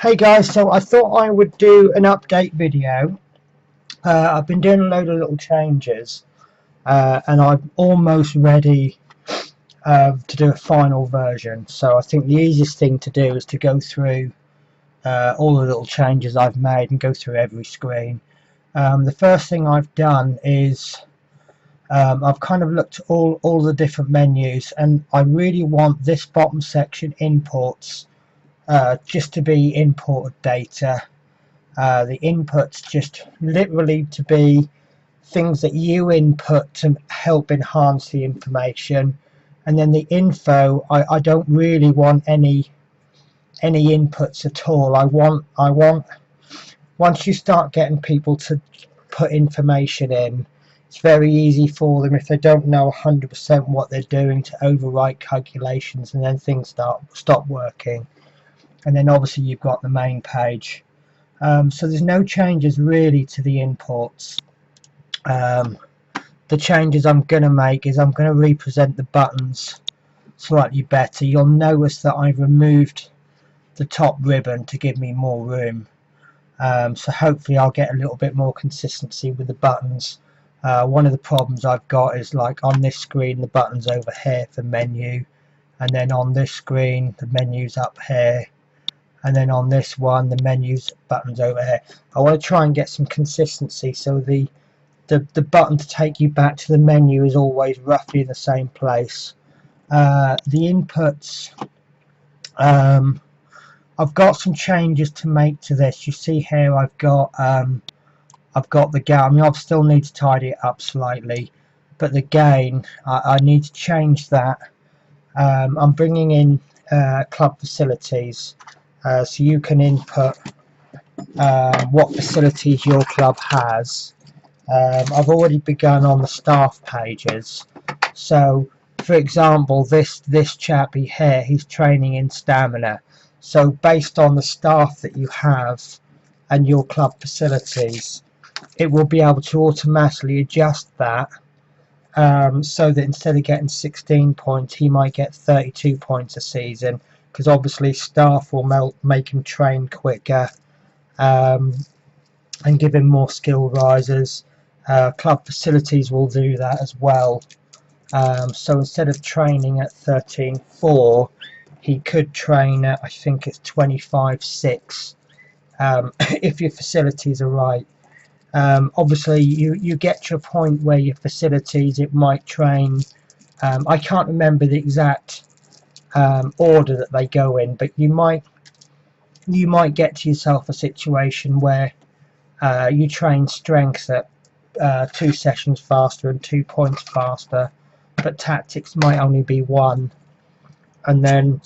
Hey guys, so I thought I would do an update video. I've been doing a load of little changes and I'm almost ready to do a final version. So I think the easiest thing to do is to go through all the little changes I've made and go through every screen. The first thing I've done is I've kind of looked at all the different menus, and I really want this bottom section, imports, just to be imported data. The inputs just literally to be things that you input to help enhance the information, and then the info, I don't really want any inputs at all. I want once you start getting people to put information in, it's very easy for them, if they don't know 100% what they're doing, to overwrite calculations, and then things stop working. And then obviously you've got the main page. So there's no changes really to the imports. The changes I'm going to make is I'm going to represent the buttons slightly better. You'll notice that I've removed the top ribbon to give me more room. So hopefully I'll get a little bit more consistency with the buttons. One of the problems I've got is, like, on this screen the button's over here for menu, and then on this screen the menu's up here, and then on this one the menus buttons over here. I want to try and get some consistency, so the button to take you back to the menu is always roughly in the same place. The inputs, I've got some changes to make to this. You see here I've got the gain. I mean, I still need to tidy it up slightly, but the gain, I need to change that. I'm bringing in club facilities. So you can input what facilities your club has. I've already begun on the staff pages. So for example, this chappy here, he's training in stamina. So based on the staff that you have and your club facilities, it will be able to automatically adjust that, so that instead of getting 16 points he might get 32 points a season, because obviously staff will make him train quicker and give him more skill rises. Club facilities will do that as well. So instead of training at 13.4, he could train at, I think it's 25.6, if your facilities are right. Obviously you get to a point where your facilities, it might train, I can't remember the exact order that they go in, but you might get to yourself a situation where you train strength at 2 sessions faster and 2 points faster, but tactics might only be 1, and then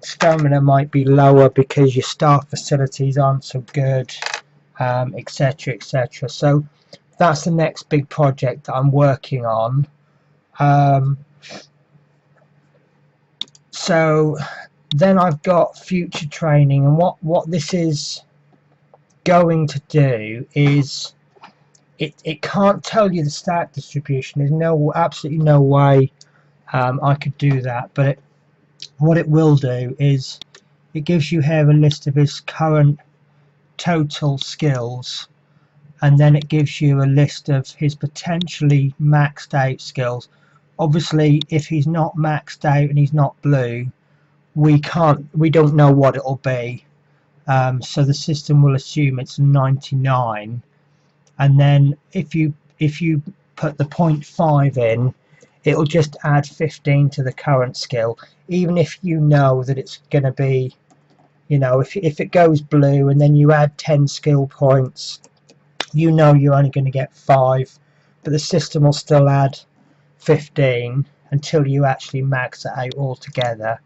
stamina might be lower because your staff facilities aren't so good, etc, etc. So that's the next big project that I'm working on. So then I've got future training, and what this is going to do is it can't tell you the stat distribution. There's absolutely no way I could do that, but what it will do is it gives you here a list of his current total skills, and then it gives you a list of his potentially maxed out skills. Obviously if he's not maxed out and he's not blue, we don't know what it'll be. So the system will assume it's 99, and then if you put the 0.5 in, it'll just add 15 to the current skill, even if you know that it's going to be, you know, if it goes blue and then you add 10 skill points, you know you're only going to get 5, but the system will still add 15 until you actually max it out altogether.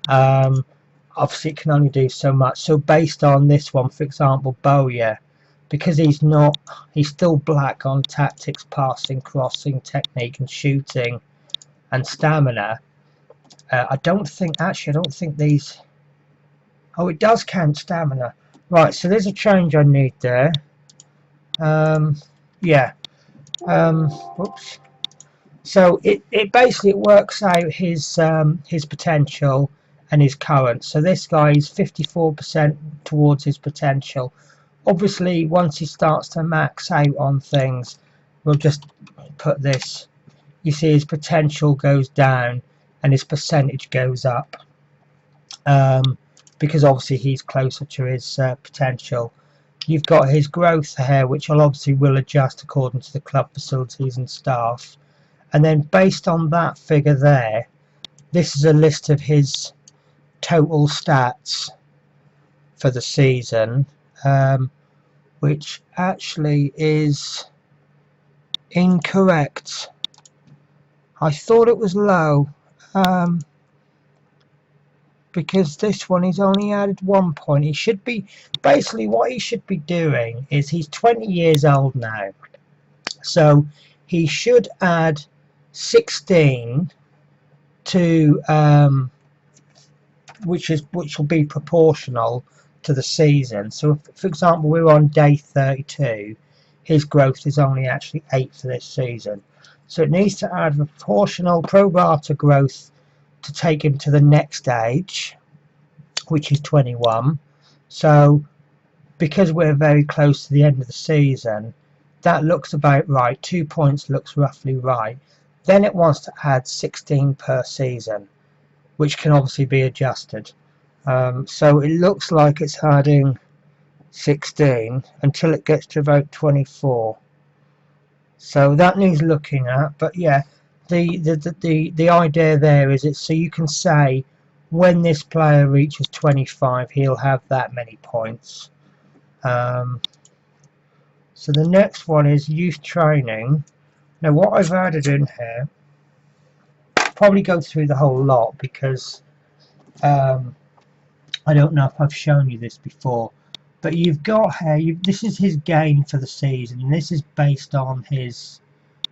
Obviously it can only do so much. So based on this one, for example, Bowyer, because he's still black on tactics, passing, crossing, technique and shooting and stamina, I don't think these, oh, it does count stamina, right? So there's a change I need there. Yeah, whoops. So it basically works out his potential, and his current. So this guy is 54% towards his potential. Obviously once he starts to max out on things, we'll just put this, you see his potential goes down and his percentage goes up, because obviously he's closer to his potential. You've got his growth here, which will adjust according to the club facilities and staff, and then based on that figure there, this is a list of his total stats for the season, which actually is incorrect. I thought it was low, because this one he's only added 1 point. He should be, basically what he should be doing is, he's 20 years old now, so he should add 16 to which will be proportional to the season. So if, for example, we're on day 32, his growth is only actually 8 for this season, so it needs to add a proportional pro rata growth to take him to the next age, which is 21. So because we're very close to the end of the season, that looks about right. 2 points looks roughly right. Then it wants to add 16 per season, which can obviously be adjusted. So it looks like it's adding 16 until it gets to about 24. So that needs looking at. But yeah, the idea there is it's so you can say when this player reaches 25, he'll have that many points. So the next one is youth training. Now what I've added in here, probably go through the whole lot because I don't know if I've shown you this before, but you've got here, this is his gain for the season, and this is based on his,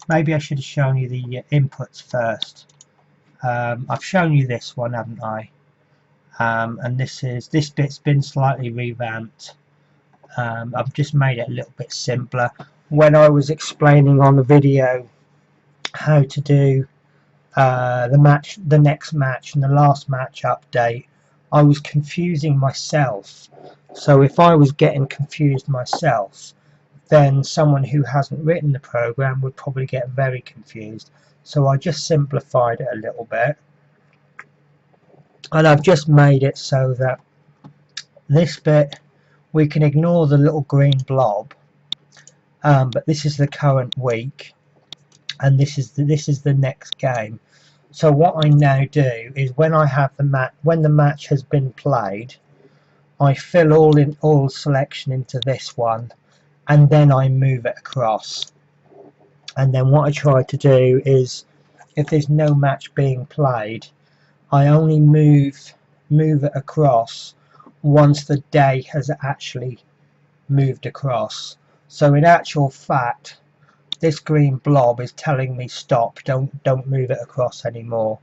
maybe I should have shown you the inputs first. I've shown you this one, haven't I? And this bit's been slightly revamped. I've just made it a little bit simpler. When I was explaining on the video how to do the next match and the last match update, I was confusing myself. So if I was getting confused myself, then someone who hasn't written the program would probably get very confused. So I just simplified it a little bit, and I've just made it so that this bit we can ignore the little green blob, but this is the current week, and this is the next game. So what I now do is when I have when the match has been played, I fill all selection into this one, and then I move it across. And then what I try to do is, if there's no match being played, I only move it across once the day has actually moved across. So in actual fact, this green blob is telling me stop, don't move it across anymore.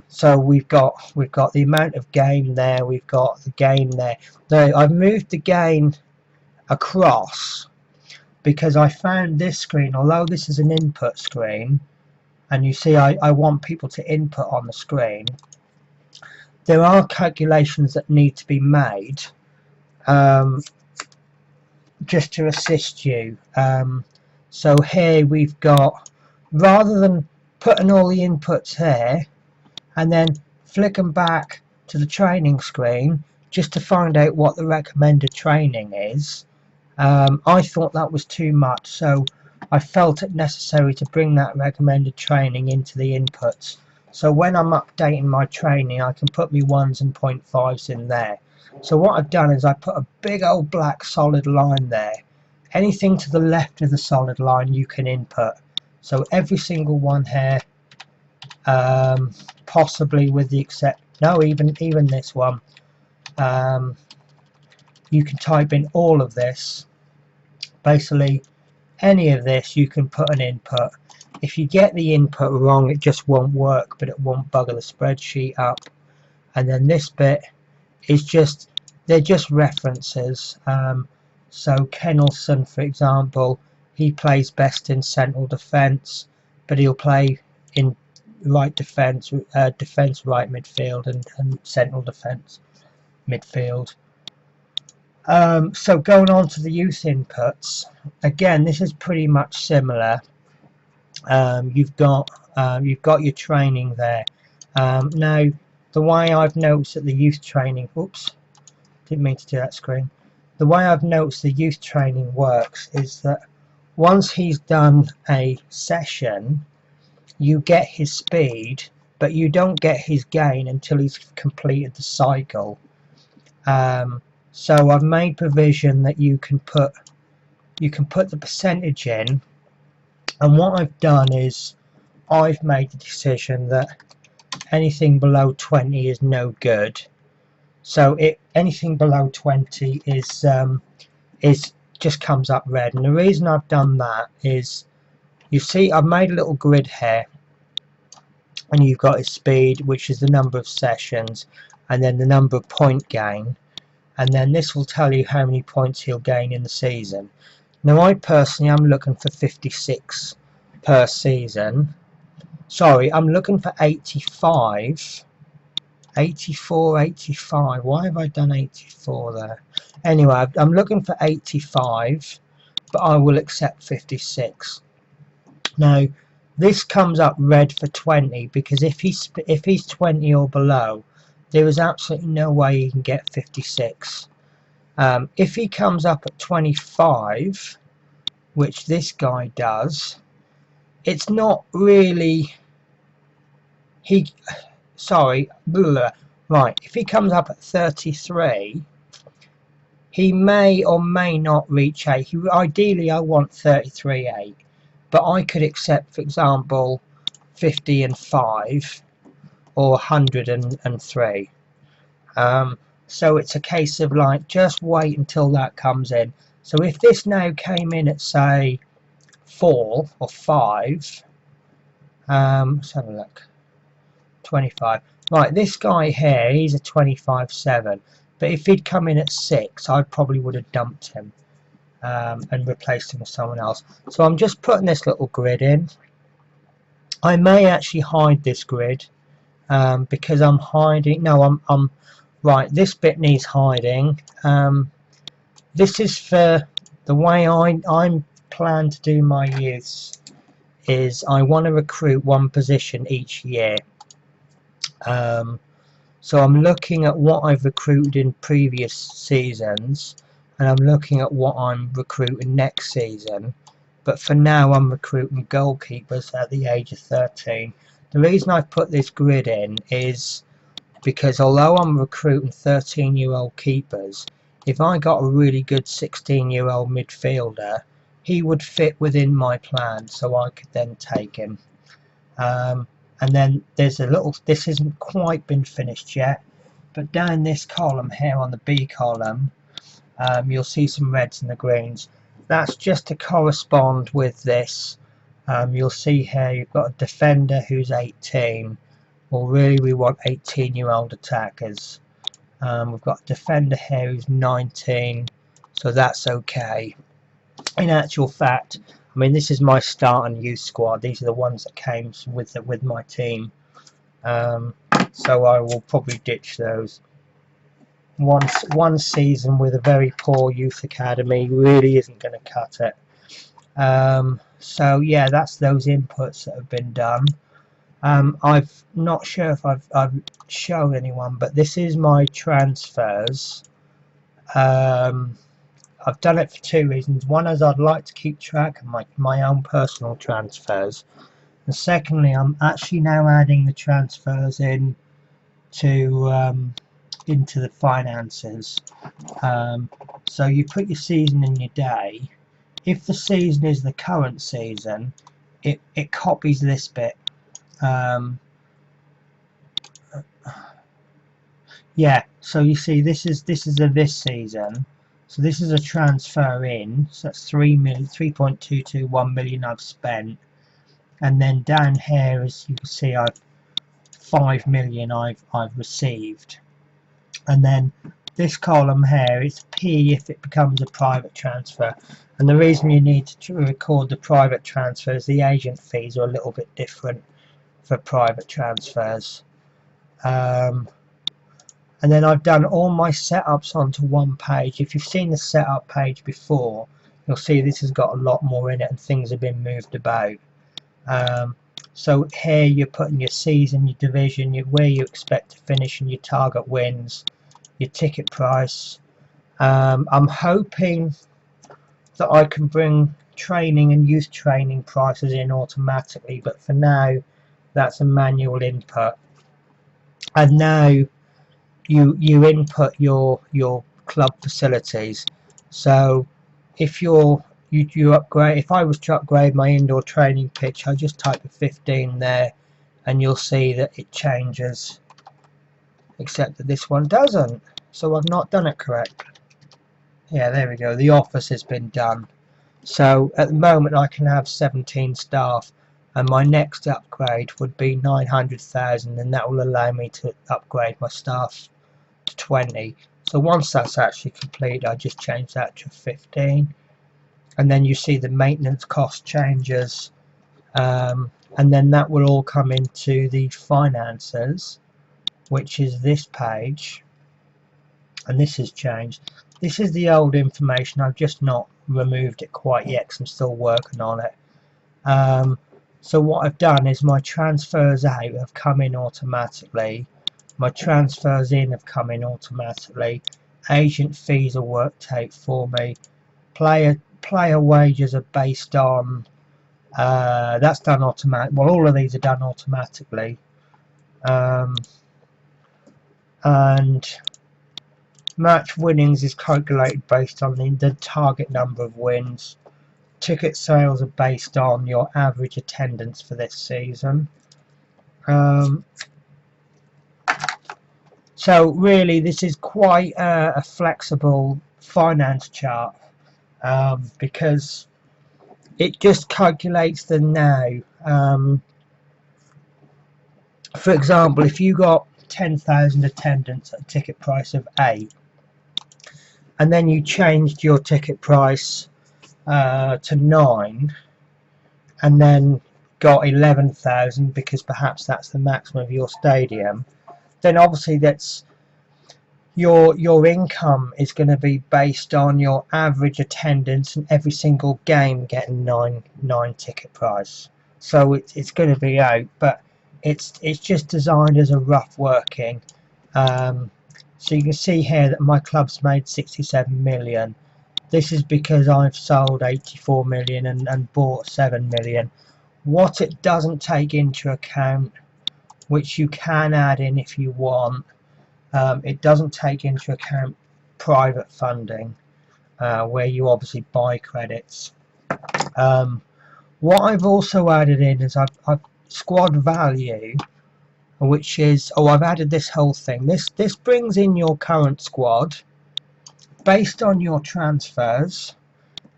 So we've got the amount of gain there, we've got the gain there. Now I've moved the gain across because I found this screen, although this is an input screen, and you see I want people to input on the screen, there are calculations that need to be made just to assist you. So here we've got, rather than putting all the inputs here and then flicking back to the training screen just to find out what the recommended training is, I thought that was too much, so I felt it necessary to bring that recommended training into the inputs. So when I'm updating my training, I can put me 1s and 0.5s in there. So what I've done is I put a big old black solid line there. Anything to the left of the solid line you can input. So every single one here, possibly with the even this one, you can type in all of this. Basically any of this you can put an input. If you get the input wrong, it just won't work, but it won't bugger the spreadsheet up. And then this bit is just, they're just references. So Kennelson, for example, he plays best in central defence, but he'll play in right defence, defence right midfield, and central defence midfield. So going on to the youth inputs, again, this is pretty much similar. You've got your training there. Now, the way I've noticed that the youth training, oops, didn't mean to do that screen. The way I've noticed the youth training works is that once he's done a session, you get his speed, but you don't get his gain until he's completed the cycle. So I've made provision that you can put the percentage in, and what I've done is I've made the decision that anything below 20 is no good. So anything below 20 is just comes up red, and the reason I've done that is, you see, I've made a little grid here, and you've got his speed, which is the number of sessions, and then the number of point gain, and then this will tell you how many points he'll gain in the season. Now, I personally am looking for 56 per season. Sorry, I'm looking for 85. 84, 85. Why have I done 84 there? Anyway, I'm looking for 85, but I will accept 56. Now, this comes up red for 20, because if he's 20 or below, there is absolutely no way he can get 56. If he comes up at 25, which this guy does, it's not really sorry, blah, right, if he comes up at 33, he may or may not reach 8. Ideally, I want 33.8, but I could accept, for example, 50 and 5 or 103. So it's a case of like, just wait until that comes in. So if this now came in at, say, 4 or 5, let's have a look. 25. Right, this guy here, he's a 25.7, but if he'd come in at 6, I probably would have dumped him and replaced him with someone else. So I'm just putting this little grid in. I may actually hide this grid because I'm hiding. No, I'm right. This bit needs hiding. This is for the way I'm plan to do my youths. Is I want to recruit one position each year. So I'm looking at what I've recruited in previous seasons, and I'm looking at what I'm recruiting next season. But for now, I'm recruiting goalkeepers at the age of 13. The reason I've put this grid in is because although I'm recruiting 13-year-old keepers, if I got a really good 16-year-old midfielder, he would fit within my plan, so I could then take him. And then there's a little, this hasn't quite been finished yet, but down this column here on the B column, you'll see some reds and the greens. That's just to correspond with this. You'll see here you've got a defender who's 18. Well, really we want 18-year-old attackers. We've got a defender here who's 19, so that's okay. In actual fact, I mean, this is my starting youth squad. These are the ones that came with my team. So I will probably ditch those. One season with a very poor youth academy really isn't going to cut it. So yeah, that's those inputs that have been done. I'm not sure if I've shown anyone, but this is my transfers. I've done it for two reasons. One is I'd like to keep track of my own personal transfers, and secondly, I'm actually now adding the transfers in to into the finances. So you put your season in your day. If the season is the current season, it copies this bit. Yeah, so you see this is this season. So this is a transfer in, so that's 3.221 million I've spent, and then down here, as you can see, I've 5 million I've received, and then this column here is P if it becomes a private transfer. And the reason you need to record the private transfer is the agent fees are a little bit different for private transfers. And then I've done all my setups onto one page. If you've seen the setup page before, you'll see this has got a lot more in it and things have been moved about. So here you're putting your season, your division, where you expect to finish, and your target wins, your ticket price. I'm hoping that I can bring training and youth training prices in automatically, but for now that's a manual input. And now you input your club facilities. So if you upgrade, if I was to upgrade my indoor training pitch, I just type a 15 there and you'll see that it changes, except that this one doesn't, so I've not done it correct. Yeah, there we go, the office has been done. So at the moment I can have 17 staff, and my next upgrade would be 900,000, and that will allow me to upgrade my staff to 20. So once that's actually complete, I just change that to 15, and then you see the maintenance cost changes, and then that will all come into the finances, which is this page, and this has changed. This is the old information, I've just not removed it quite yet because I'm still working on it. So what I've done is my transfers out have come in automatically, my transfers in have come in automatically, agent fees are worked out for me, player wages are based on, that's done automatic. Well, all of these are done automatically, and match winnings is calculated based on the target number of wins. Ticket sales are based on your average attendance for this season. So really this is quite a flexible finance chart, because it just calculates the now. For example, if you got 10,000 attendance at a ticket price of 8, and then you changed your ticket price to 9, and then got 11,000 because perhaps that's the maximum of your stadium, then obviously that's your income is going to be based on your average attendance and every single game getting 9 ticket price. So it's going to be out, but it's just designed as a rough working. So you can see here that my club's made 67 million. This is because I've sold 84 million and bought 7 million. What it doesn't take into account, which you can add in if you want, it doesn't take into account private funding, where you obviously buy credits. What I've also added in is I've squad value, which is, I've added this whole thing. This brings in your current squad based on your transfers.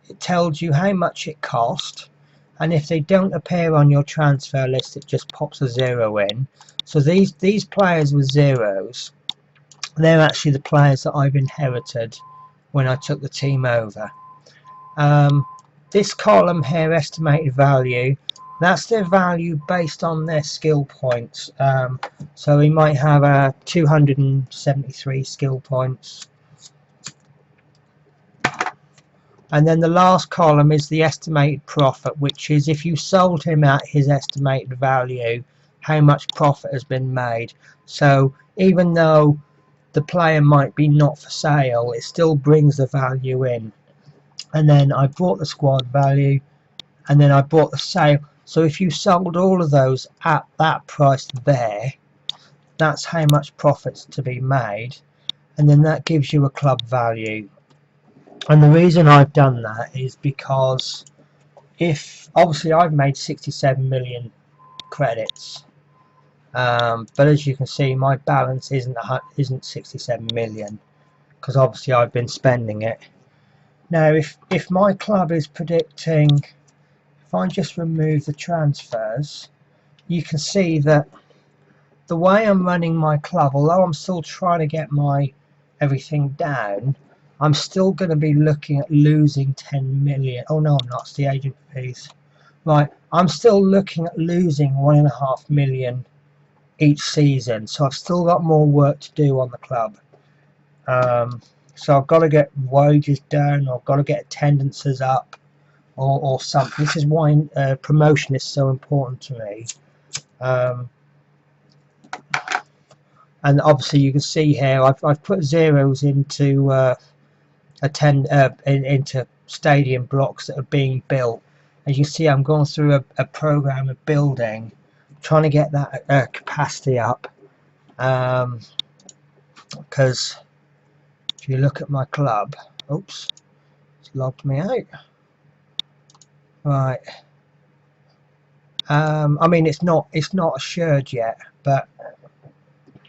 It tells you how much it cost, and if they don't appear on your transfer list, it just pops a 0 in. So these players with zeros, they're actually the players that I've inherited when I took the team over. This column here, estimated value, that's their value based on their skill points. So we might have 273 skill points. And then the last column is the estimated profit, which is if you sold him at his estimated value, how much profit has been made. So even though the player might be not for sale, it still brings the value in. And then I brought the squad value, and then I brought the sale. So if you sold all of those at that price there, that's how much profit's to be made, and then that gives you a club value. And the reason I've done that is because if obviously I've made 67 million credits, but as you can see my balance isn't 67 million because obviously I've been spending it. Now if my club is predicting, if I just remove the transfers, you can see that the way I'm running my club, although I'm still trying to get my everything down, I'm still going to be looking at losing 10 million. Oh no, I'm not. It's the agent fees. Right, I'm still looking at losing 1.5 million each season, so I've still got more work to do on the club. So I've got to get wages down, or I've got to get attendances up, or something. This is why promotion is so important to me. And obviously you can see here I've put zeros into into stadium blocks that are being built. As you see, I'm going through a program of building, trying to get that capacity up, because if you look at my club, oops, it's logged me out. Right, I mean it's not assured yet, but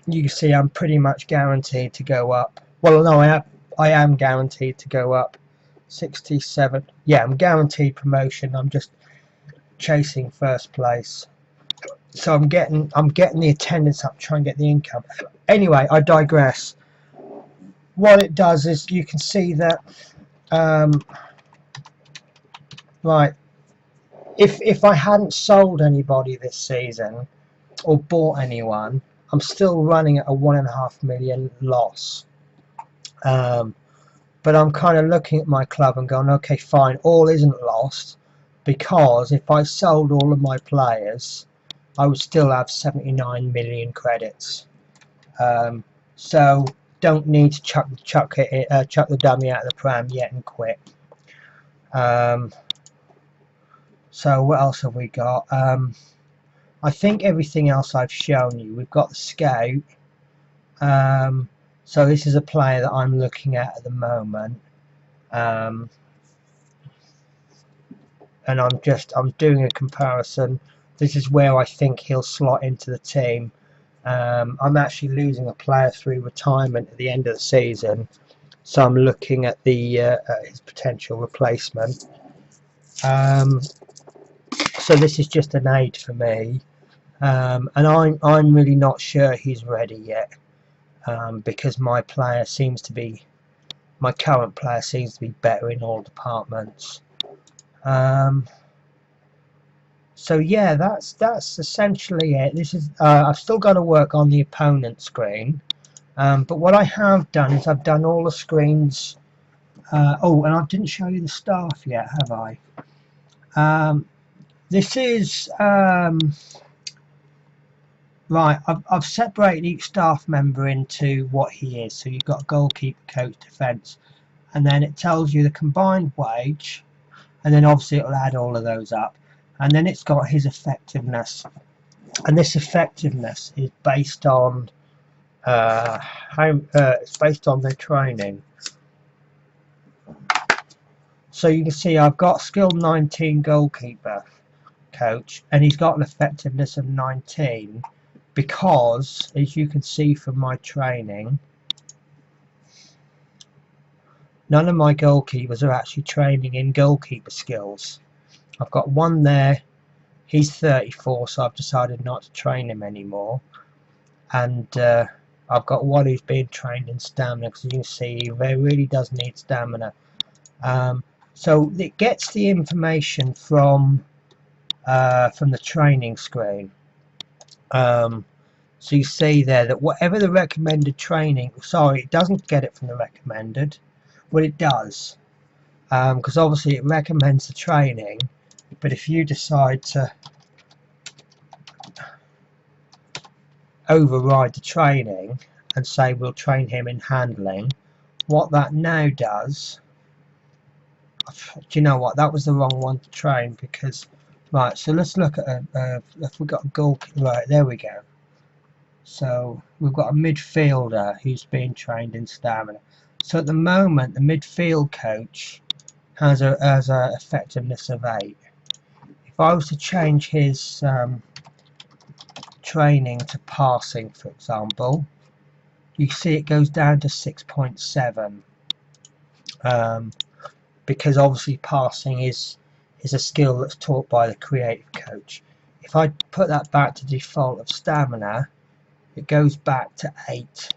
you can see I'm pretty much guaranteed to go up. Well, no, I am guaranteed to go up. 67. Yeah, I'm guaranteed promotion. I'm just chasing first place. So I'm getting the attendance up, trying to get the income. Anyway, I digress. What it does is you can see that right, if I hadn't sold anybody this season or bought anyone, I'm still running at a 1.5 million loss. But I'm kind of looking at my club and going, okay, fine, all isn't lost, because if I sold all of my players, I would still have 79 million credits. So don't need to chuck the dummy out of the pram yet and quit. So what else have we got? I think everything else I've shown you. We've got the scout. So this is a player that I'm looking at the moment. And I'm doing a comparison. This is where I think he'll slot into the team. I'm actually losing a player through retirement at the end of the season, so I'm looking at his potential replacement. So this is just an aid for me, and I'm really not sure he's ready yet, because my current player seems to be better in all departments. So yeah, that's essentially it. This is I've still got to work on the opponent screen, but what I have done is I've done all the screens. Oh, and I didn't show you the staff yet, have I? This is right. I've separated each staff member into what he is. So you've got goalkeeper, coach, defence, and then it tells you the combined wage, and then obviously it'll add all of those up. And then it's got his effectiveness, and this effectiveness is based on it's based on their training. So you can see I've got skilled 19 goalkeeper coach, and he's got an effectiveness of 19, because as you can see from my training, none of my goalkeepers are actually training in goalkeeper skills. I've got one there, he's 34, so I've decided not to train him anymore, and I've got one who's being trained in stamina, because you can see he really does need stamina. So it gets the information from the training screen. So you see there that whatever the recommended training, sorry, it doesn't get it from the recommended. Well, it does, because obviously it recommends the training, but if you decide to override the training and say we'll train him in handling, what that now does, do you know what, that was the wrong one to train, because right, so let's look at if we've got a goal, right, there we go. So we've got a midfielder who's being trained in stamina. So at the moment the midfield coach has a effectiveness of 8. If I was to change his training to passing, for example, you see it goes down to 6.7, because obviously passing is a skill that's taught by the creative coach. If I put that back to default of stamina, it goes back to 8.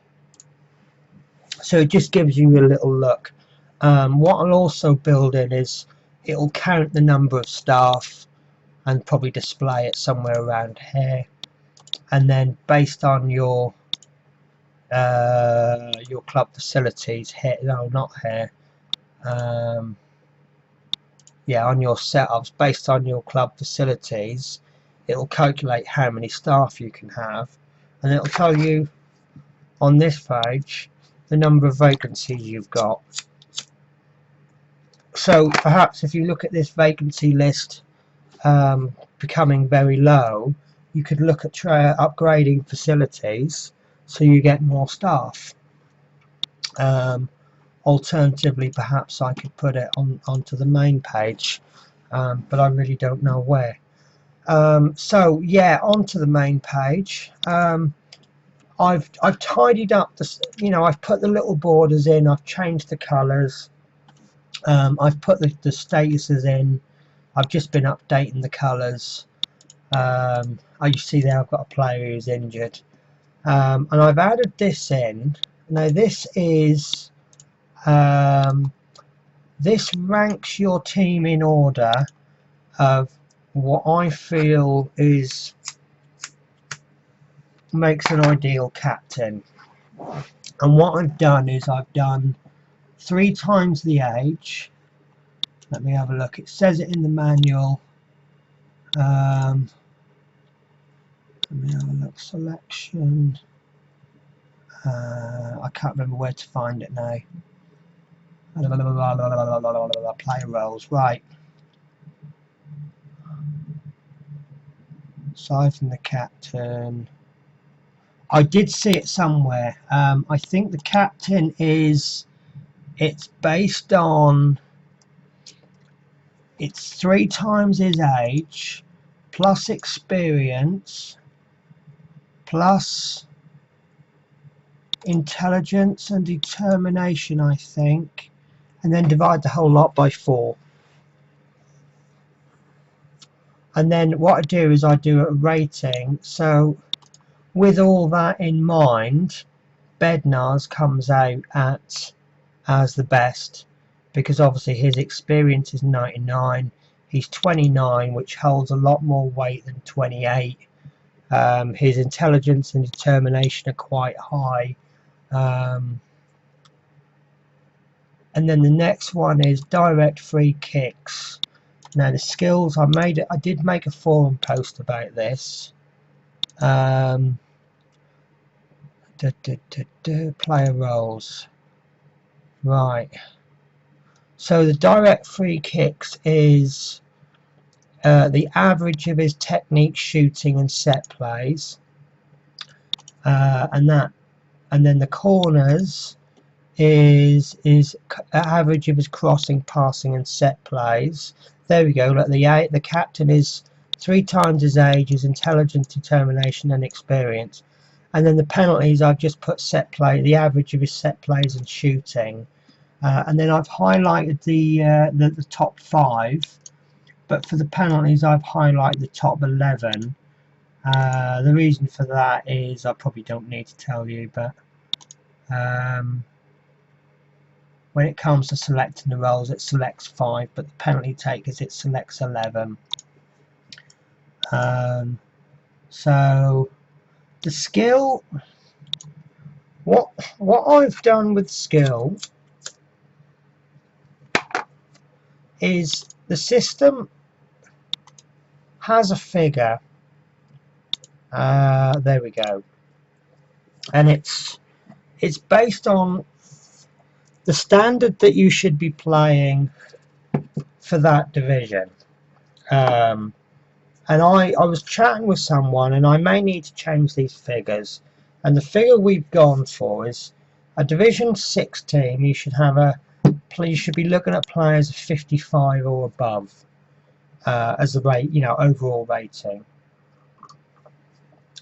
So it just gives you a little look. What I'll also build in is it'll count the number of staff and probably display it somewhere around here. And then based on your club facilities here, no, not here, yeah, on your setups, based on your club facilities, it'll calculate how many staff you can have, and it'll tell you on this page the number of vacancies you've got. So perhaps if you look at this vacancy list becoming very low, you could look at upgrading facilities so you get more staff. Alternatively, perhaps I could put it onto the main page, but I really don't know where. So yeah, onto the main page. I've tidied up the, I've put the little borders in, I've changed the colours, I've put the statuses in, I've just been updating the colours. You see there I've got a player who's injured, and I've added this in. Now this is this ranks your team in order of what I feel makes an ideal captain. And what I've done is I've done 3 times the age. Let me have a look. It says it in the manual. Let me have a look. Selection. I can't remember where to find it now. Player roles, right. Aside from the captain, I did see it somewhere. I think the captain it's based on, it's 3 times his age plus experience plus intelligence and determination, I think, and then divide the whole lot by 4. And then what I do is I do a rating. So with all that in mind, Bednar's comes out as the best, because obviously his experience is 99, he's 29, which holds a lot more weight than 28. His intelligence and determination are quite high. And then the next one is direct free kicks. Now the skills, I did make a forum post about this. Player roles. Right. So the direct free kicks is the average of his technique, shooting and set plays. And then the corners is average of his crossing, passing and set plays. There we go. Look, the captain is 3 times his age, his intelligence, determination and experience. And then the penalties, I've just put set play, the average of his set plays and shooting. And then I've highlighted the top 5, but for the penalties I've highlighted the top 11. The reason for that is I probably don't need to tell you, but when it comes to selecting the roles, it selects 5, but the penalty takers, it selects 11. So the skill, what I've done with skill is the system has a figure. There we go, and it's based on the standard that you should be playing for that division. And I was chatting with someone, and I may need to change these figures, and the figure we've gone for is a Division 6 team. You should be looking at players of 55 or above as the rate, overall rating.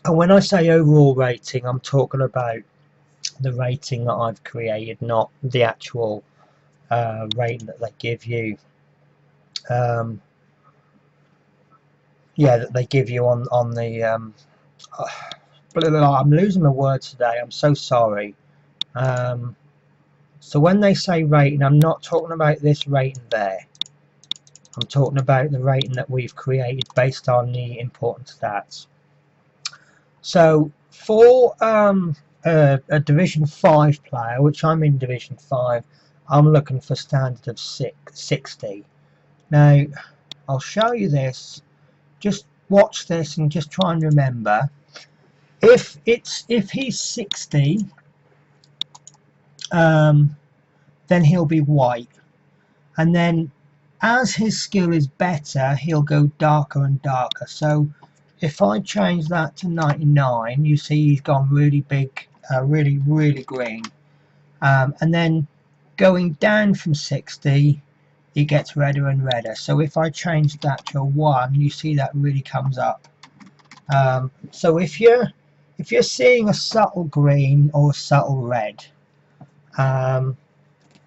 And when I say overall rating, I'm talking about the rating that I've created, not the actual rating that they give you. Yeah, that they give you on the I'm losing my words today, I'm so sorry. So when they say rating, I'm not talking about this rating there. I'm talking about the rating that we've created based on the important stats. So for a Division 5 player, which I'm in Division 5, I'm looking for standard of 60. Now I'll show you this. Just watch this and just try and remember. If he's 60, then he'll be white, and then as his skill is better, he'll go darker and darker. So if I change that to 99, you see he's gone really big, really green. And then going down from 60, it gets redder and redder. So if I change that to a 1, you see that really comes up. So if you're seeing a subtle green or a subtle red,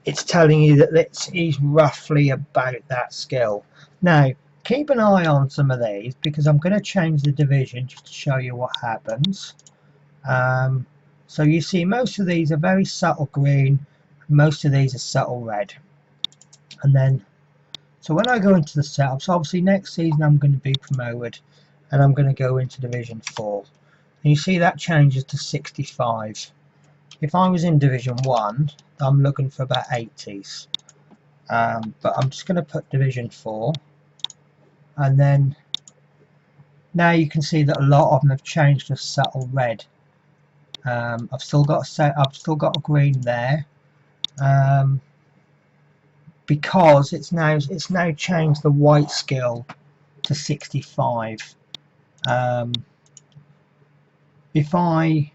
it's telling you that he's roughly about that skill. Now keep an eye on some of these, because I'm going to change the division just to show you what happens. So you see most of these are very subtle green, most of these are subtle red. And then, so when I go into the setups, obviously next season I'm going to be promoted and I'm going to go into Division 4. And you see that changes to 65. If I was in Division 1, I'm looking for about 80s. But I'm just going to put Division 4. And then now you can see that a lot of them have changed to subtle red. I've still got a green there, because it's now changed the white skill to 65. If I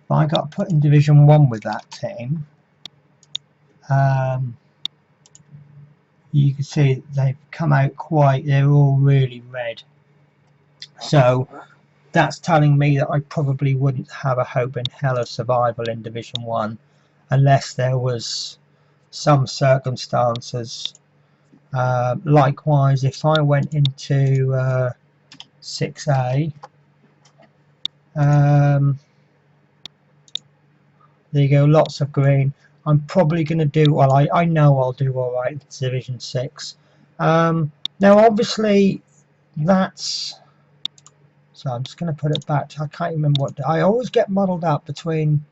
got put in Division 1 with that team, you can see they've come out they're all really red. So that's telling me that I probably wouldn't have a hope in hell of survival in Division 1 unless there was some circumstances. Likewise, if I went into 6A, there you go, lots of green. I'm probably going to do well. I know I'll do all right in Division 6. Now obviously that's, so I'm just going to put it back to, I can't remember what, I always get muddled up between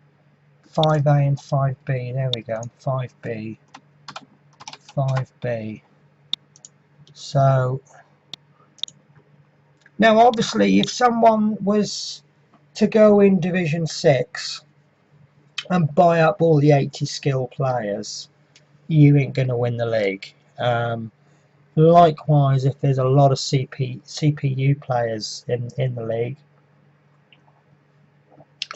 5A and 5B. There we go, 5B. So now obviously if someone was to go in Division 6 and buy up all the 80 skill players, you ain't going to win the league. Likewise, if there's a lot of CPU players in the league,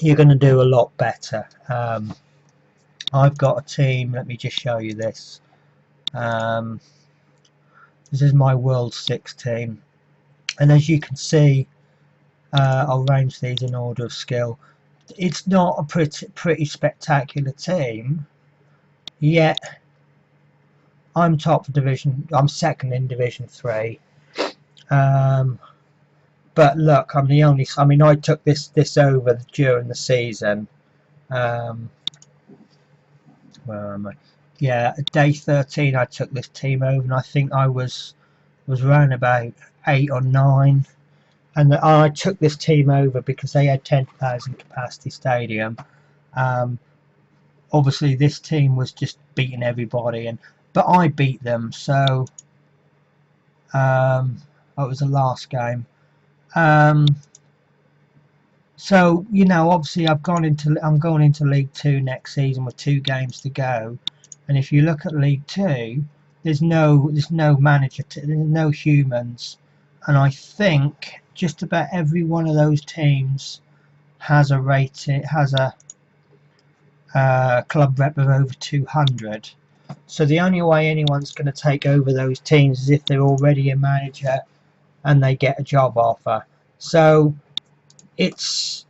you're going to do a lot better. I've got a team, let me just show you this. This is my World 6 team, and as you can see, I'll arrange these in order of skill. It's not a pretty spectacular team, yet I'm top of division. I'm second in Division 3. But look, I'm the only. I mean, I took this over during the season. Where am I? Yeah, day 13, I took this team over, and I think I was around about 8 or 9. And I took this team over because they had 10,000 capacity stadium. Obviously, this team was just beating everybody, but I beat them. So it was the last game. So you know, obviously, I'm going into League 2 next season with 2 games to go. And if you look at League 2, there's no manager, there's no humans, and I think just about every one of those teams has a rating, has a club rep of over 200. So the only way anyone's going to take over those teams is if they're already a manager and they get a job offer. So it's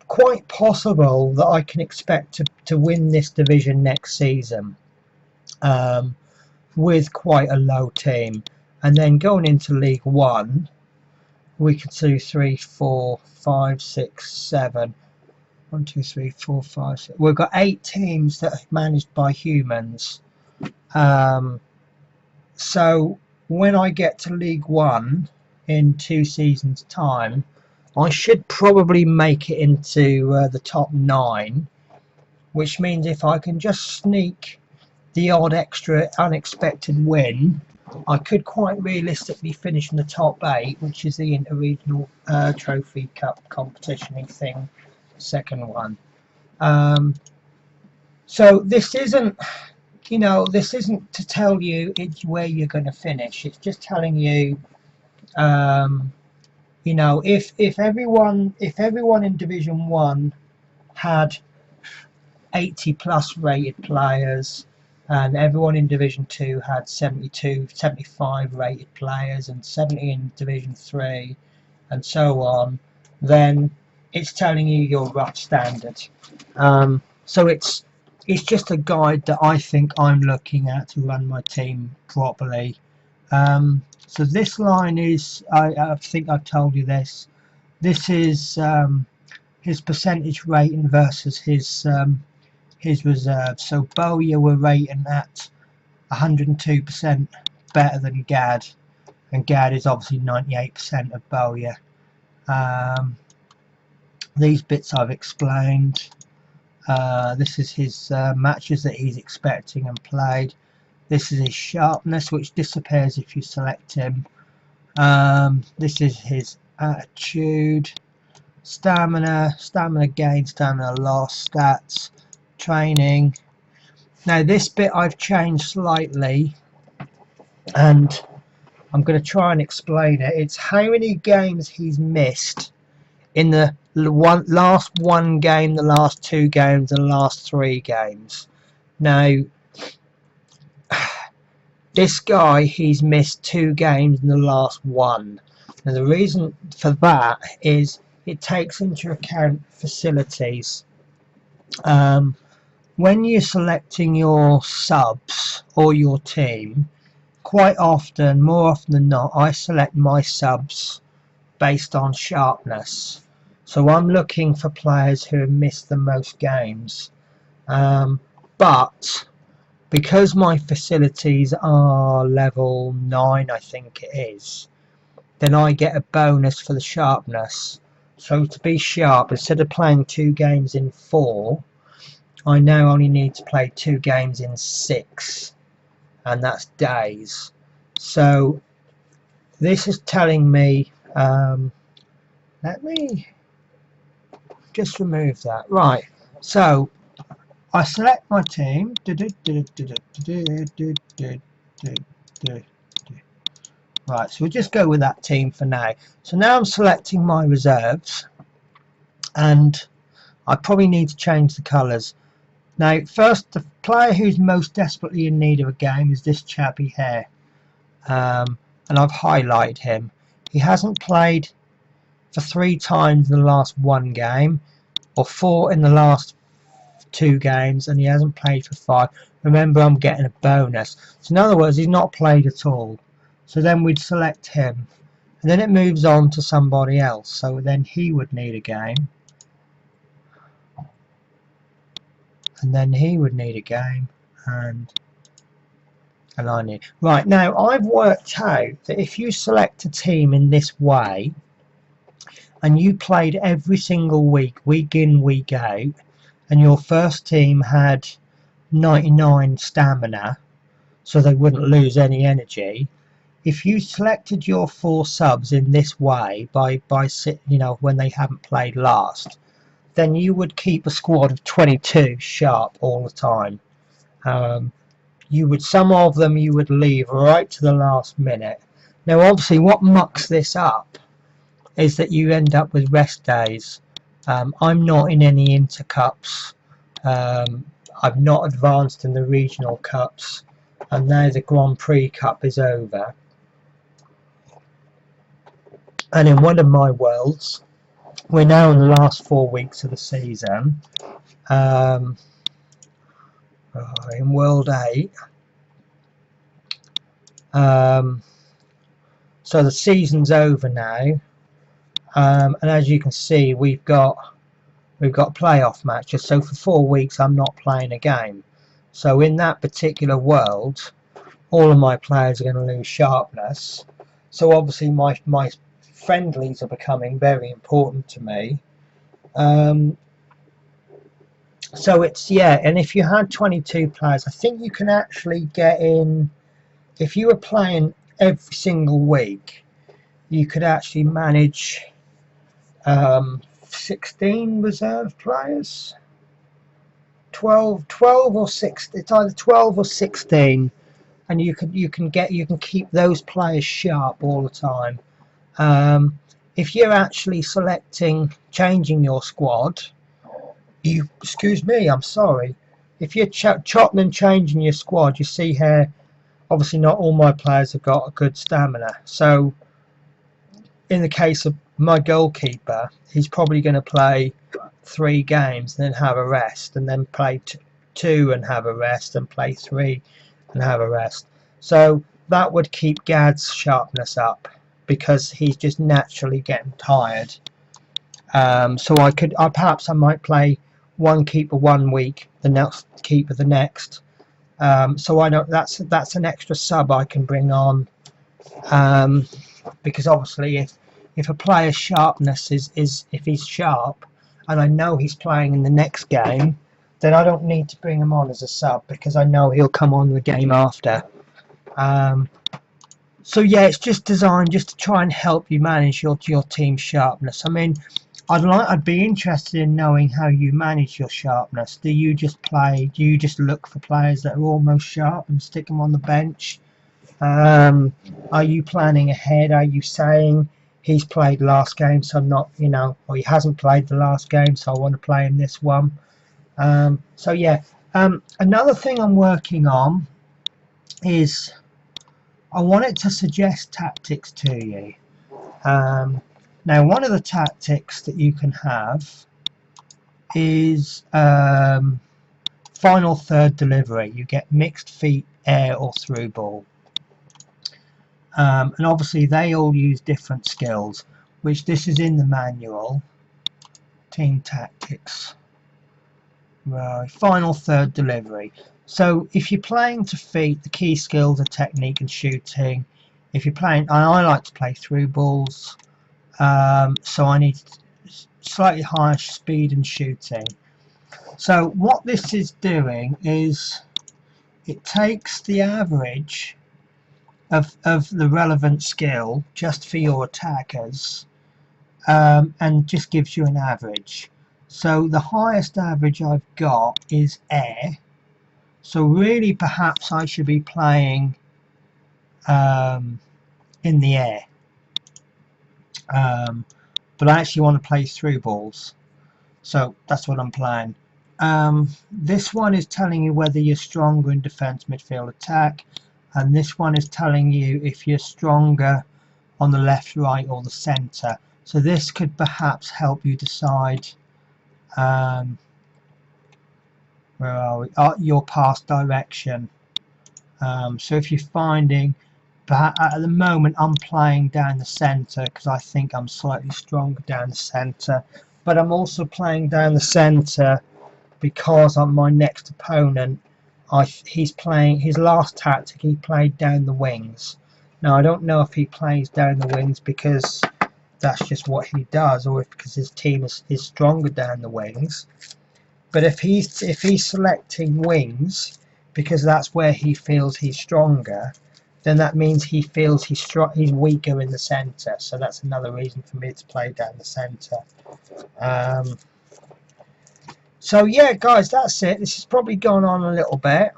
quite possible that I can expect to win this division next season, with quite a low team. And then going into League 1, we can do 3, 4, 5, 6, 7. 1, 2, 3, 4, 5, 6. We've got 8 teams that are managed by humans. So when I get to League One in 2 seasons time, I should probably make it into the top 9, which means if I can just sneak the odd extra unexpected win, I could quite realistically finish in the top 8, which is the Interregional Trophy Cup competition thing, second one. So this isn't, this isn't to tell you it's where you're going to finish. It's just telling you, if everyone in Division 1 had 80 plus rated players, and everyone in Division 2 had 72, 75 rated players, and 70 in Division 3, and so on, then it's telling you your rough standard. So it's just a guide that I think I'm looking at to run my team properly. So this line is, I think I've told you this. This is his percentage rating versus his reserve. So Bowyer were rating at 102% better than Gad, and Gad is obviously 98% of Bowyer. These bits I've explained. This is his matches that he's expecting and played. This is his sharpness, which disappears if you select him. This is his attitude, stamina gain, stamina loss, stats, training. Now this bit I've changed slightly, and I'm going to try and explain it. It's how many games he's missed in the last one game, the last 2 games, and the last 3 games. Now this guy, he's missed 2 games in the last 1. Now the reason for that is it takes into account facilities. When you're selecting your subs or your team, quite often, more often than not, I select my subs based on sharpness. So I'm looking for players who have missed the most games. But because my facilities are level 9, I think it is, then I get a bonus for the sharpness. So to be sharp, instead of playing 2 games in 4, I now only need to play 2 games in 6, and that's days. So this is telling me, let me just remove that. Right, so I select my team. Right, so we'll just go with that team for now. So now I'm selecting my reserves, and I probably need to change the colours. Now first, the player who's most desperately in need of a game is this chappy here, and I've highlighted him. He hasn't played for 3 times in the last 1 game, or 4 in the last 2 games, and he hasn't played for 5. Remember, I'm getting a bonus. So in other words, he's not played at all. So then we'd select him, and then it moves on to somebody else. So then he would need a game, and then he would need a game, and I need. Right, now I've worked out that if you select a team in this way, and you played every single week, week in, week out, and your first team had 99 stamina, so they wouldn't lose any energy. If you selected your 4 subs in this way, by when they haven't played last, then you would keep a squad of 22 sharp all the time. Some of them you would leave right to the last minute. Now obviously what mucks this up is that you end up with rest days. I'm not in any intercups. I've not advanced in the regional cups, and now the Grand Prix Cup is over. And in one of my worlds, we're now in the last 4 weeks of the season. In World 8. So the season's over now. And as you can see, we've got playoff matches. So for 4 weeks I'm not playing a game. So in that particular world, all of my players are going to lose sharpness. So obviously my friendlies are becoming very important to me. So it's, yeah, and if you had 22 players, I think you can actually get in, if you were playing every single week, you could actually manage 16 reserve players. 12 or 6, it's either 12 or 16, and you can keep those players sharp all the time. If you're actually changing your squad, excuse me, I'm sorry, if you're chopping and changing your squad, you see here, obviously not all my players have got a good stamina. So in the case of my goalkeeper, he's probably going to play 3 games and then have a rest, and then play 2 and have a rest, and play 3 and have a rest. So that would keep Gad's sharpness up, because he's just naturally getting tired. So perhaps I might play one keeper 1 week, the next keeper the next. So I know that's an extra sub I can bring on, because obviously if a player's sharpness is if he's sharp, and I know he's playing in the next game, then I don't need to bring him on as a sub, because I know he'll come on the game after. So yeah, it's just designed just to try and help you manage your team's sharpness. I mean, I'd be interested in knowing how you manage your sharpness. Do you just look for players that are almost sharp and stick them on the bench? Are you planning ahead? Are you saying he's played last game, so I'm not, or he hasn't played the last game, so I want to play him this one? So yeah, another thing I'm working on is I wanted to suggest tactics to you. Now, one of the tactics that you can have is final third delivery. You get mixed feet, air, or through ball. And obviously they all use different skills, which this is in the manual. Team tactics. Right, final third delivery. So if you're playing to feet, the key skills are technique and shooting. If you're playing, and I like to play through balls, so I need slightly higher speed and shooting. So what this is doing is it takes the average of the relevant skill just for your attackers, and just gives you an average. So the highest average I've got is air. So really perhaps I should be playing in the air. But I actually want to play through balls. So that's what I'm playing. This one is telling you whether you're stronger in defense, midfield, attack. And this one is telling you if you're stronger on the left, right, or the centre. So this could perhaps help you decide where are we? Your pass direction. So if you're finding, at the moment I'm playing down the centre because I think I'm slightly stronger down the centre, but I'm also playing down the centre because on my next opponent, he's playing his last tactic. He played down the wings. Now I don't know if he plays down the wings because that's just what he does, or if because his team is stronger down the wings. But if he's selecting wings because that's where he feels he's stronger, then that means he feels he's weaker in the centre. So that's another reason for me to play down the centre. So yeah, guys, that's it. This has probably gone on a little bit.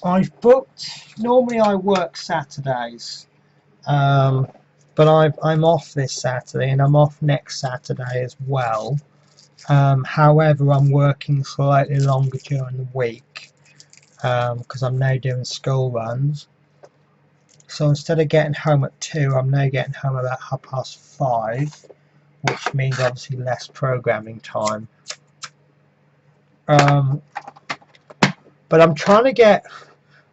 I've booked. Normally I work Saturdays, but I'm off this Saturday and I'm off next Saturday as well. However, I'm working slightly longer during the week because I'm now doing school runs. So instead of getting home at 2, I'm now getting home about 5:30, which means obviously less programming time. But I'm trying to get.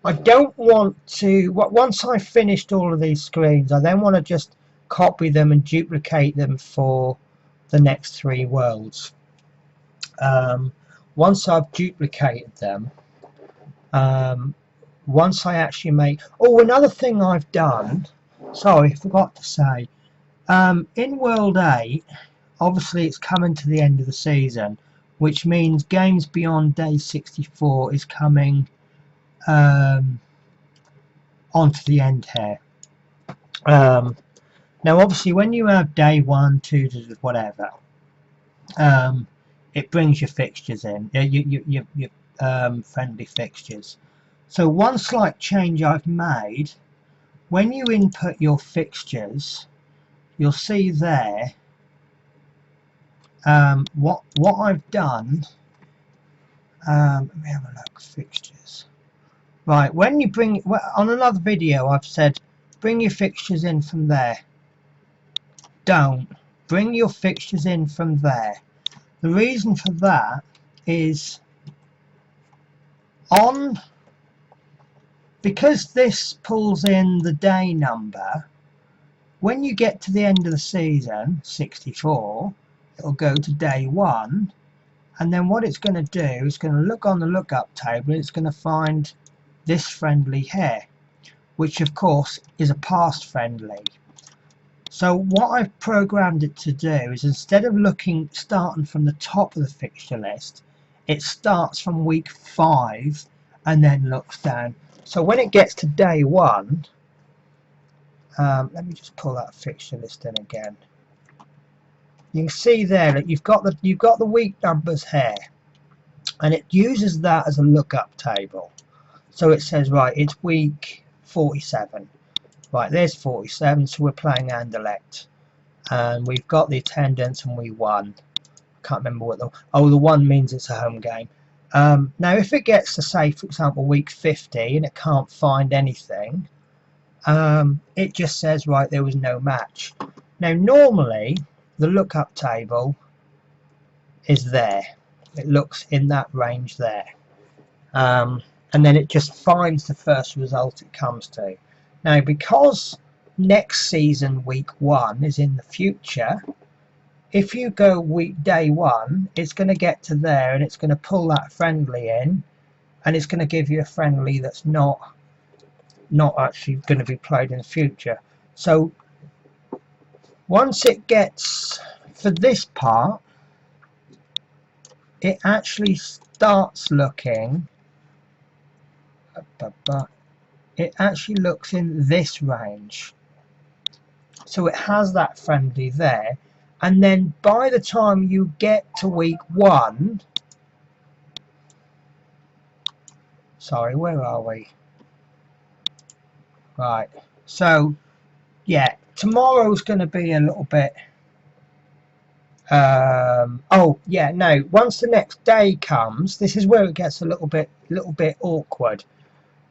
I don't want to. Once I've finished all of these screens, I then want to just copy them and duplicate them for the next 3 worlds. once I've duplicated them, once I actually make, oh, another thing I've done, sorry, I forgot to say, in World 8, obviously it's coming to the end of the season, which means games beyond day 64 is coming onto the end here. Now obviously when you have day 1, 2, whatever, it brings your fixtures in, your friendly fixtures. So one slight change I've made, when you input your fixtures, you'll see there what I've done. Let me have a look. Fixtures. Right, when you bring, well, on another video I've said bring your fixtures in from there. Don't bring your fixtures in from there. The reason for that is because this pulls in the day number. When you get to the end of the season 64, it'll go to day 1, and then what it's going to do is going to look on the lookup table, and it's going to find this friendly here, which of course is a past friendly. So what I've programmed it to do is, instead of starting from the top of the fixture list, it starts from week 5 and then looks down. So when it gets to day 1, let me just pull that fixture list in again. You can see there that you've got the week numbers here, and it uses that as a lookup table. So it says, right, it's week 47. Right, there's 47, so we're playing Anderlecht, and we've got the attendance, and we won. Can't remember what the 1 means it's a home game. Now, if it gets to, say, for example, week 50, and it can't find anything, it just says, right, there was no match. Now, normally the lookup table is there. It looks in that range there, and then it just finds the first result it comes to. Now, because next season week 1 is in the future, if you go day 1, it's going to get to there, and it's going to pull that friendly in, and it's going to give you a friendly that's not actually going to be played in the future. So once it gets, for this part, it actually starts looking, it actually looks in this range. So it has that friendly there, and then by the time you get to week 1, sorry, where are we? Right, so yeah, tomorrow's going to be a little bit oh yeah, no, once the next day comes, this is where it gets a little bit awkward.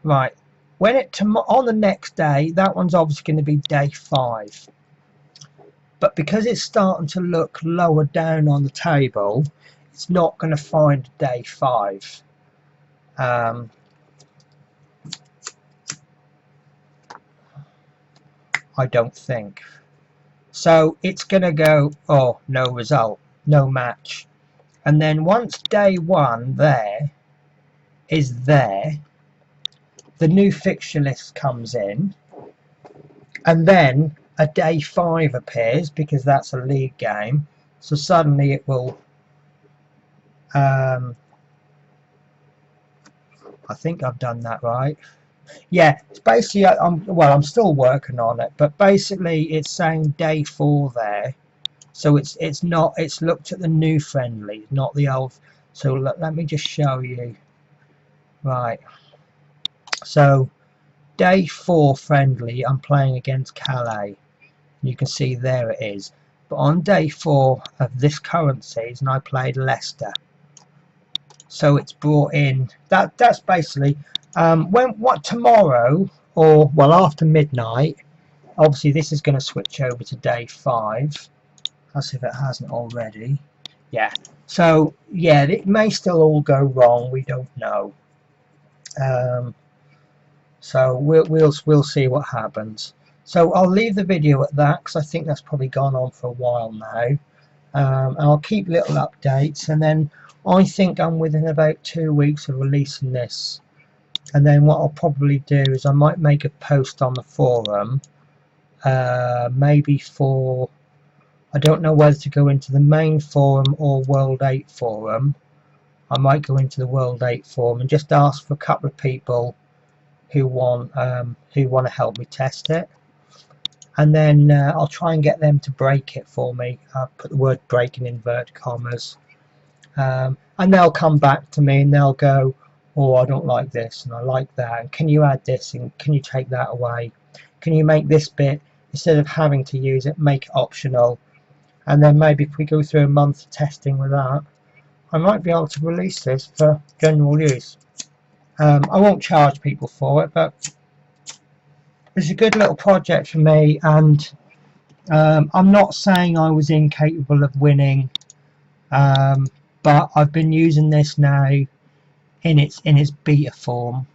Right, when on the next day, that one's obviously going to be day 5, but because it's starting to look lower down on the table, it's not going to find day 5. I don't think so. It's going to go, oh, no result, no match. And then once day 1 there is there, the new fixture list comes in, and then a day 5 appears, because that's a league game. So suddenly it will, I think I've done that right. Yeah, it's basically, I'm still working on it, but basically it's saying day 4 there. So it's looked at the new friendly, not the old. So let me just show you. Right, so day 4 friendly, I'm playing against Calais. You can see there it is. But on day 4 of this current season, I played Leicester. So it's brought in, that's basically tomorrow, or well, after midnight, obviously this is going to switch over to day 5, as if it hasn't already. Yeah, so yeah, it may still all go wrong, we don't know. So we'll see what happens. So I'll leave the video at that, because I think that's probably gone on for a while now. and I'll keep little updates, and then I think I'm within about 2 weeks of releasing this. And then what I'll probably do is I might make a post on the forum, maybe for, I don't know whether to go into the main forum or World 8 forum. I might go into the World 8 forum and just ask for a couple of people who want to help me test it, and then I'll try and get them to break it for me. I'll put the word break in inverted commas, and they'll come back to me and they'll go, oh, I don't like this and I like that, and can you add this and can you take that away, can you make this bit, instead of having to use it, make it optional. And then maybe if we go through a month of testing with that, I might be able to release this for general use. I won't charge people for it, but it's a good little project for me, and I'm not saying I was incapable of winning, but I've been using this now in its beta form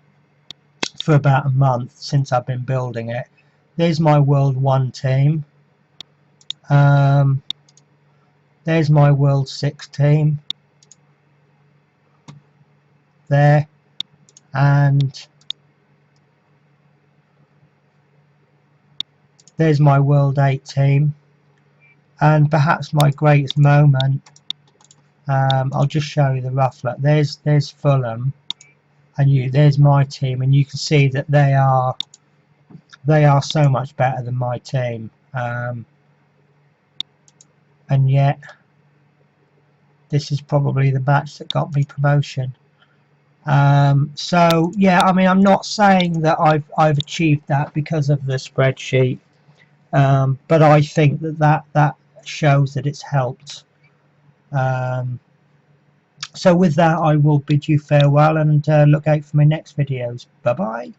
for about a month since I've been building it. There's my World 1 team. There's my World 6 team. There. And there's my World 8 team. And perhaps my greatest moment, I'll just show you the rough look. There's Fulham, and there's my team, and you can see that they are so much better than my team, and yet this is probably the batch that got me promotion. So yeah, I mean, I'm not saying that I've achieved that because of the spreadsheet, but I think that shows that it's helped. So with that, I will bid you farewell, and look out for my next videos. Bye bye.